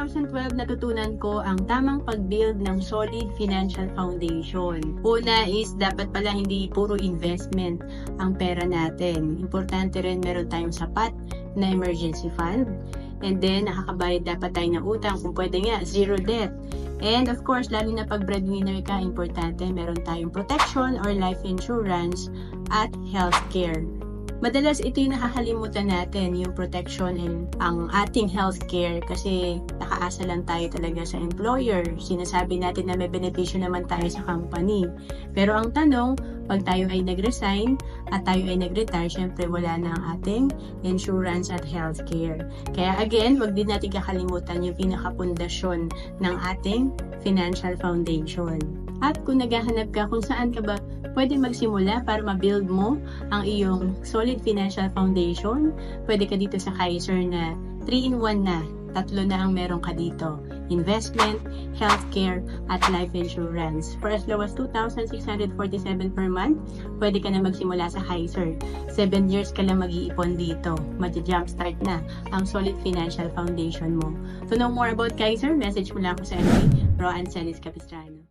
2012 natutunan ko ang tamang pag-build ng solid financial foundation. Una is dapat pala hindi puro investment ang pera natin. Importante rin meron tayong sapat na emergency fund. And then nakakabayad dapat tayo ng utang kung pwede nga, zero debt. And of course, lalo na pag breadwinner ka, importante meron tayong protection or life insurance at healthcare. Madalas ito yung nakakalimutan natin, yung protection and ang ating healthcare kasi nakaasa lang tayo talaga sa employer. Sinasabi natin na may benepisyo naman tayo sa company. Pero ang tanong, pag tayo ay nag-resign at tayo ay nag-retire, syempre wala na ang ating insurance at healthcare. Kaya again, wag din natin kakalimutan yung pinakapundasyon ng ating financial foundation. At kung naghahanap ka kung saan ka ba pwede magsimula para ma-build mo ang iyong solid financial foundation, pwede ka dito sa Kaiser na 3-in-1 na. Tatlo na ang meron ka dito. Investment, healthcare, at life insurance. For as low as 2,647 per month, pwede ka na magsimula sa Kaiser. 7 years ka lang mag-iipon dito. Mag-jumpstart na ang solid financial foundation mo. To know more about Kaiser, message mo lang ako sa FB, Roan Celis Capistrano.